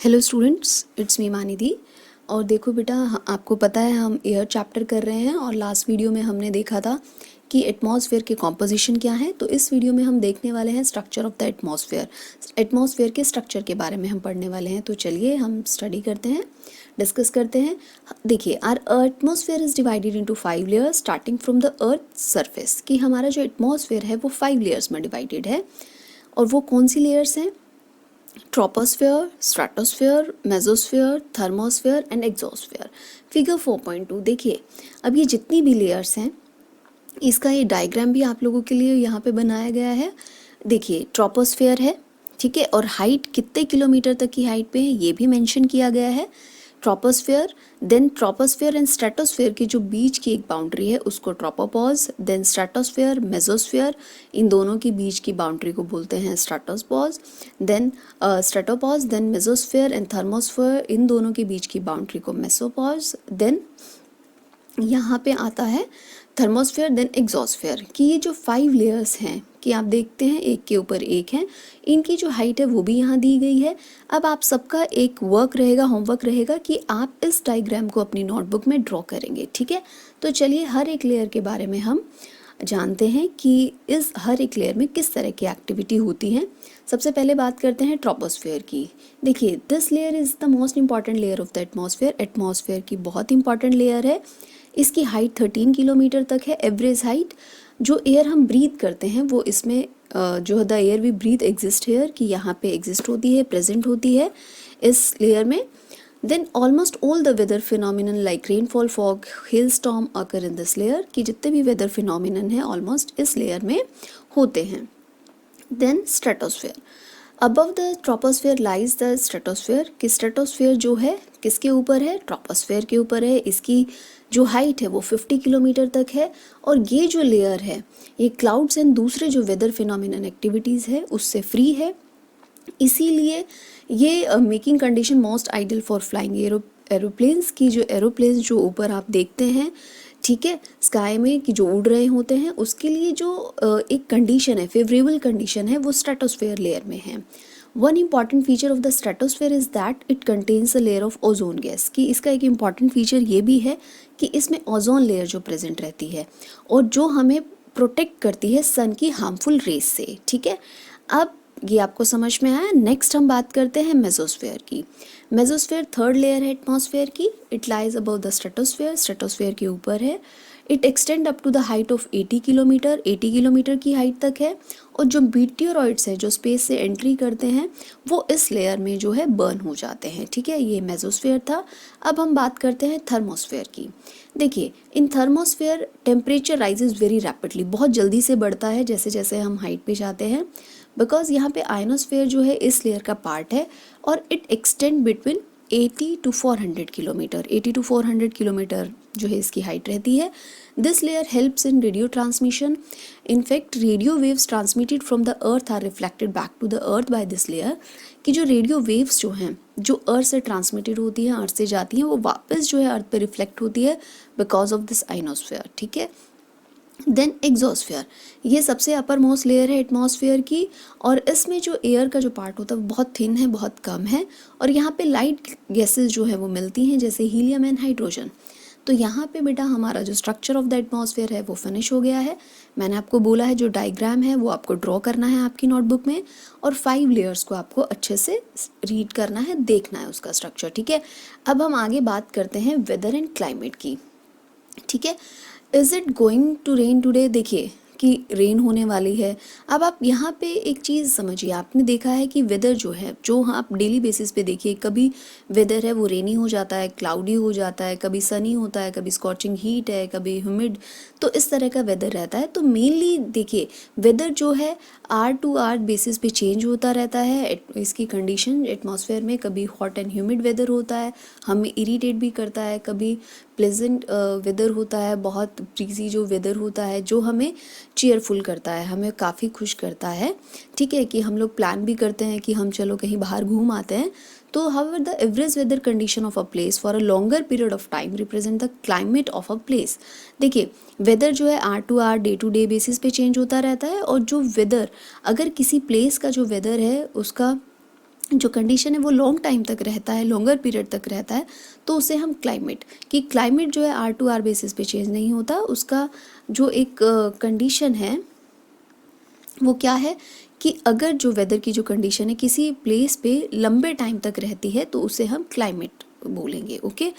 Hello students, it's me Manidhi. और देखो बेटा, आपको पता है हम एयर चैप्टर कर रहे हैं और लास्ट वीडियो में हमने देखा था कि एटमॉस्फेयर के कॉम्पोजिशन क्या है। तो इस वीडियो में हम देखने वाले हैं structure of the atmosphere. Atmosphere के स्ट्रक्चर के बारे में हम पढ़ने वाले हैं। तो चलिए हम स्टडी करते हैं, डिस्कस करते हैं। देखिए, our atmosphere is divided into 5 layers starting from the earth surface. कि हमारा जो एटमॉस्फेयर है वो 5 लेयर्स में डिवाइडेड है। और वो कौन सी लेयर्स हैं? Troposphere, stratosphere, mesosphere, thermosphere and exosphere. Figure 4.2 देखिए, अब ये जितनी भी लेयर्स हैं इसका ये डायग्राम भी आप लोगों के लिए यहाँ पे बनाया गया है। देखिए, ट्रोपोस्फेयर है, ठीक है, और हाइट कितने किलोमीटर तक की हाइट पे है ये भी मेंशन किया गया है। Troposphere, then troposphere and stratosphere के जो बीच की एक बाउंड्री है उसको ट्रोपोपॉज, देन स्ट्रेटोस्फेयर, मेसोस्फेयर, इन दोनों के बीच की बाउंड्री को बोलते हैं stratopause. Then stratopause, then mesosphere and thermosphere, इन दोनों के बीच की बाउंड्री को मेसोपॉज। देन यहाँ पे आता है थर्मोस्फेयर, देन एग्जॉस्फेयर। कि ये जो 5 लेयर्स हैं कि आप देखते हैं एक के ऊपर एक हैं, इनकी जो हाइट है वो भी यहाँ दी गई है। अब आप सबका एक वर्क रहेगा, होमवर्क रहेगा कि आप इस डायग्राम को अपनी नोटबुक में ड्रॉ करेंगे, ठीक है। तो चलिए हर एक लेयर के बारे में हम जानते हैं कि इस हर एक लेयर में किस तरह की एक्टिविटी होती है। सबसे पहले बात करते हैं ट्रोपोस्फेयर की। देखिए, this layer is the most important layer of the atmosphere. Atmosphere की बहुत इंपॉर्टेंट लेयर है। इसकी हाइट 13 किलोमीटर तक है, एवरेज हाइट। जो एयर हम ब्रीथ करते हैं वो इसमें जो the air we breathe exist here, कि यहाँ पे एग्जिस्ट होती है, प्रेजेंट होती है इस लेयर में। Then almost all the weather phenomenon like rainfall, fog, hail storm occur in this layer. कि जितने भी वेदर फिनोमिनन है ऑलमोस्ट इस लेयर में होते हैं। Then stratosphere, above the troposphere lies the stratosphere. कि स्ट्रेटोस्फेयर जो है किसके ऊपर है? ट्रोपोस्फेयर के ऊपर है। इसकी जो हाइट है वो 50 किलोमीटर तक है। और ये जो लेयर है ये क्लाउड्स एंड दूसरे जो वेदर फिनोमिनन एक्टिविटीज़ है उससे फ्री है। इसीलिए ये making condition most ideal for flying aeroplanes. की जो एरोप्लेन्स जो ऊपर आप देखते हैं, ठीक है, स्काई में कि जो उड़ रहे होते हैं, उसके लिए जो एक कंडीशन है, फेवरेबल कंडीशन है, वो स्ट्रेटोस्फेयर लेयर में है। One important feature of the stratosphere is that it contains a layer of ozone gas. कि इसका एक इम्पॉर्टेंट फीचर ये भी है कि इसमें ओजोन लेयर जो प्रेजेंट रहती है और जो हमें प्रोटेक्ट करती है सन की हार्मफुल रेस से, ठीक है। अब ये आपको समझ में आया। नेक्स्ट हम बात करते हैं मेसोस्फेयर की। मेसोस्फेयर थर्ड लेयर है एटमॉस्फेयर की। It lies above the stratosphere, stratosphere के ऊपर है। It extend up to the height of 80 kilometre, 80 kilometre की हाइट तक है। और जो मीटियोरॉइड्स हैं जो स्पेस से एंट्री करते हैं वो इस लेयर में जो है बर्न हो जाते हैं, ठीक है। ये मेसोस्फेयर था। अब हम बात करते हैं थर्मोस्फेयर की। देखिए, in thermosphere temperature rises very rapidly, बहुत जल्दी से बढ़ता है जैसे जैसे हम हाइट पे जाते हैं। बिकॉज यहाँ पे आयनोस्फेयर जो है इस लेयर का पार्ट है और it extend between 80 to 400 kilometre, 80 to 400 kilometre जो है इसकी हाइट रहती है। This layer helps in radio transmission. In fact radio waves transmitted from the earth are reflected back to the earth by this layer. कि जो radio waves जो हैं जो अर्थ से ट्रांसमिटेड होती हैं, अर्थ से जाती हैं, वो वापस जो है अर्थ पे रिफ्लेक्ट होती है बिकॉज ऑफ दिस आयनोस्फेयर, ठीक है। देन एग्जॉस्फेयर, ये सबसे अपर मोस्ट लेयर है एटमॉस्फेयर की। और इसमें जो एयर का जो पार्ट होता है वो बहुत थिन है, बहुत कम है। और यहाँ पे लाइट गैसेस जो है वो मिलती हैं जैसे हीलियम एंड हाइड्रोजन। तो यहाँ पे बेटा हमारा जो स्ट्रक्चर ऑफ द एटमॉस्फेयर है वो फिनिश हो गया है। मैंने आपको बोला है जो डायग्राम है वो आपको ड्रॉ करना है आपकी नोटबुक में और 5 लेयर्स को आपको अच्छे से रीड करना है, देखना है उसका स्ट्रक्चर, ठीक है। अब हम आगे बात करते हैं वेदर एंड क्लाइमेट की, ठीक है। Is it going to rain today? देखिए कि रेन होने वाली है। अब आप यहाँ पे एक चीज़ समझिए, आपने देखा है कि वेदर जो है जो आप डेली बेसिस पे देखिए, कभी वेदर है वो रेनी हो जाता है, क्लाउडी हो जाता है, कभी सनी होता है, कभी स्कॉचिंग हीट है, कभी ह्यूमिड, तो इस तरह का वेदर रहता है। तो मेनली देखिए वेदर जो है आर टू आर बेसिस पे चेंज होता रहता है। इसकी कंडीशन एटमॉस्फेयर में कभी हॉट एंड ह्यूमिड वेदर होता है, हमें इरिटेट भी करता है, कभी प्लेजेंट वेदर होता है, बहुत ब्रीजी जो वेदर होता है जो हमें चीयरफुल करता है, हमें काफ़ी खुश करता है, ठीक है। कि हम लोग प्लान भी करते हैं कि हम चलो कहीं बाहर घूम आते हैं। तो however the average weather condition of a place for a longer period of time represent the climate of a place. देखिए वेदर जो है or to or day to day basis पे चेंज होता रहता है। और जो वेदर, अगर किसी प्लेस का जो वेदर है उसका जो कंडीशन है वो लॉन्ग टाइम तक रहता है, लॉन्गर पीरियड तक रहता है, तो उसे हम क्लाइमेट, कि क्लाइमेट जो है R2R बेसिस पे चेंज नहीं होता, उसका जो एक कंडीशन है वो क्या है कि अगर जो वेदर की जो कंडीशन है किसी प्लेस पे लंबे टाइम तक रहती है तो उसे हम क्लाइमेट बोलेंगे। ओके,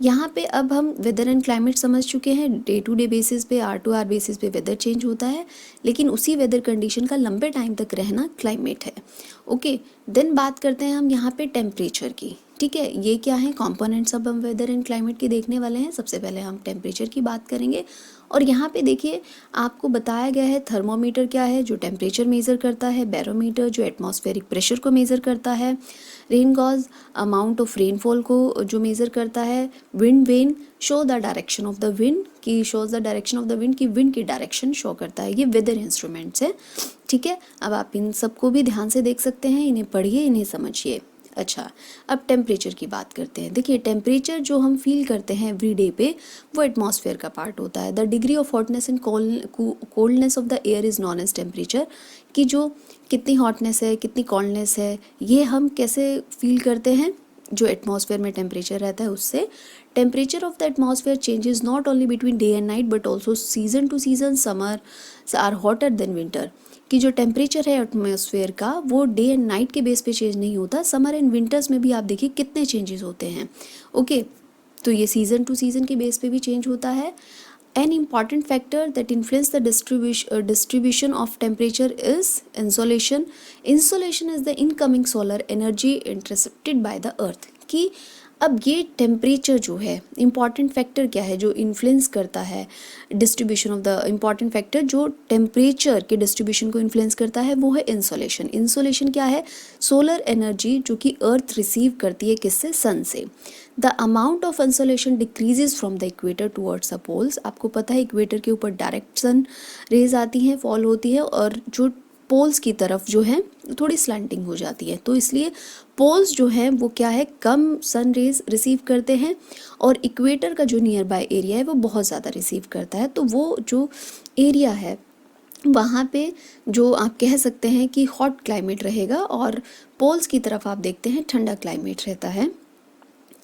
यहाँ पे अब हम वेदर एंड क्लाइमेट समझ चुके हैं। डे टू डे बेसिस पे, R2R बेसिस पे वेदर चेंज होता है, लेकिन उसी वेदर कंडीशन का लंबे टाइम तक रहना क्लाइमेट है। ओके, देन बात करते हैं हम यहाँ पे टेम्परेचर की। ठीक है, ये क्या है, कंपोनेंट्स अब हम वेदर एंड क्लाइमेट के देखने वाले हैं। सबसे पहले हम टेम्परेचर की बात करेंगे, और यहाँ पे देखिए आपको बताया गया है थर्मोमीटर क्या है, जो टेम्परेचर मेज़र करता है, बैरोमीटर जो एटमॉस्फेरिक प्रेशर को मेज़र करता है, rain gauge amount of rainfall को जो मेज़र करता है, wind vane show the direction of the wind, की shows the direction of the wind, की विंड की डायरेक्शन शो करता है। ये वेदर इंस्ट्रूमेंट्स हैं। ठीक है, अब आप इन सबको भी ध्यान से देख सकते हैं, इन्हें पढ़िए, इन्हें समझिए। अच्छा, अब टेम्परेचर की बात करते हैं। देखिए टेम्परेचर जो हम फील करते हैं एवरी डे पे, वो एटमॉस्फेयर का पार्ट होता है। The degree of hotness and coldness of the air is known as temperature, कि जो कितनी हॉटनेस है, कितनी कोल्डनेस है, ये हम कैसे फील करते हैं, जो एटमॉस्फेयर में टेम्परेचर रहता है उससे। Temperature of the atmosphere changes not only between day and night but also season to season, summer are hotter than winter, कि जो टेम्परेचर है एटमॉस्फेयर का वो डे एंड नाइट के बेस पे चेंज नहीं होता, समर एंड विंटर्स में भी आप देखिए कितने चेंजेस होते हैं। ओके, तो ये सीजन टू सीजन के बेस पे भी चेंज होता है। An important factor that influence the distribution of temperature is insolation. Insolation is the incoming solar energy intercepted by the earth. कि अब ये टेम्परेचर जो है, इम्पॉर्टेंट फैक्टर क्या है जो इन्फ्लुएंस करता है distribution of the, important factor जो टेम्परेचर के डिस्ट्रीब्यूशन को इन्फ्लुएंस करता है वो है इंसोलेशन। इंसोलेशन क्या है, सोलर एनर्जी जो कि अर्थ रिसीव करती है किससे, सन से। The amount of insolation decreases from the equator towards the poles. आपको पता है इक्वेटर के ऊपर डायरेक्ट सन रेज आती हैं, फॉल होती है, और जो पोल्स की तरफ जो है थोड़ी स्लैंटिंग हो जाती है, तो इसलिए पोल्स जो हैं वो क्या है, कम सन रेज रिसीव करते हैं, और इक्वेटर का जो नियर बाय एरिया है वो बहुत ज़्यादा रिसीव करता है। तो वो जो एरिया है वहाँ पे जो आप कह सकते हैं कि हॉट क्लाइमेट रहेगा, और पोल्स की तरफ आप देखते हैं ठंडा क्लाइमेट रहता है।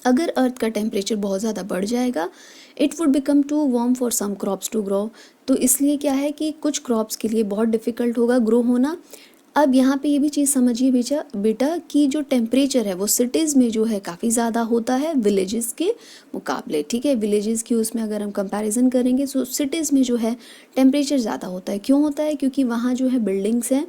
अगर अर्थ का टेम्परेचर बहुत ज़्यादा बढ़ जाएगा, it would become too warm for some crops to grow, तो इसलिए क्या है कि कुछ क्रॉप्स के लिए बहुत डिफ़िकल्ट होगा ग्रो होना। अब यहाँ पे ये भी चीज़ समझिए बेटा कि जो टेम्परेचर है वो सिटीज़ में जो है काफ़ी ज़्यादा होता है विलेजेस के मुकाबले। ठीक है, विलेजेस की उसमें अगर हम कंपैरिजन करेंगे तो सिटीज़ में जो है टेम्परेचर ज़्यादा होता है। क्यों होता है, क्योंकि वहाँ जो है बिल्डिंग्स हैं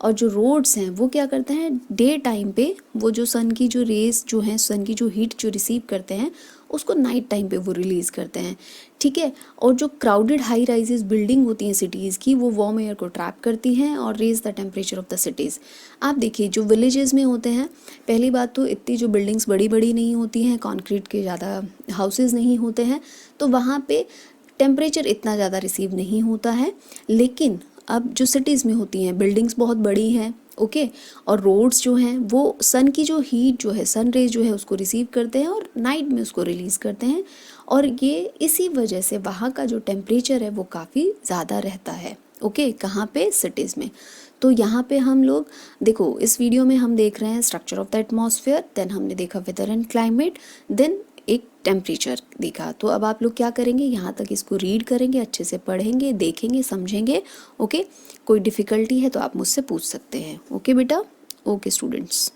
और जो रोड्स हैं वो क्या करते हैं, डे टाइम पे वो जो सन की जो रेस जो हैं, सन की जो हीट जो रिसीव करते हैं उसको नाइट टाइम पे वो रिलीज़ करते हैं। ठीक है, और जो क्राउडेड हाई राइजेस बिल्डिंग होती हैं सिटीज़ की, वो वार्म एयर को ट्रैप करती हैं और raise the temperature of the cities. आप देखिए जो विलेजेस में होते हैं, पहली बात तो इतनी जो बिल्डिंग्स बड़ी बड़ी नहीं होती हैं, कॉन्क्रीट के ज़्यादा हाउसेज नहीं होते हैं, तो वहाँ पे टेम्परेचर इतना ज़्यादा रिसीव नहीं होता है। लेकिन अब जो सिटीज़ में होती हैं बिल्डिंग्स बहुत बड़ी हैं, ओके, और रोड्स जो हैं वो सन की जो हीट जो है, सन रेज जो है उसको रिसीव करते हैं और नाइट में उसको रिलीज़ करते हैं, और ये इसी वजह से वहाँ का जो टेम्परेचर है वो काफ़ी ज़्यादा रहता है। ओके, कहाँ पे, सिटीज़ में। तो यहाँ पे हम लोग देखो, इस वीडियो में हम देख रहे हैं structure of the atmosphere, then हमने देखा वेदर एंड क्लाइमेट, देन एक टेम्परेचर देखा। तो अब आप लोग क्या करेंगे, यहाँ तक इसको रीड करेंगे, अच्छे से पढ़ेंगे, देखेंगे, समझेंगे। ओके, कोई डिफ़िकल्टी है तो आप मुझसे पूछ सकते हैं। ओके बेटा, ओके स्टूडेंट्स।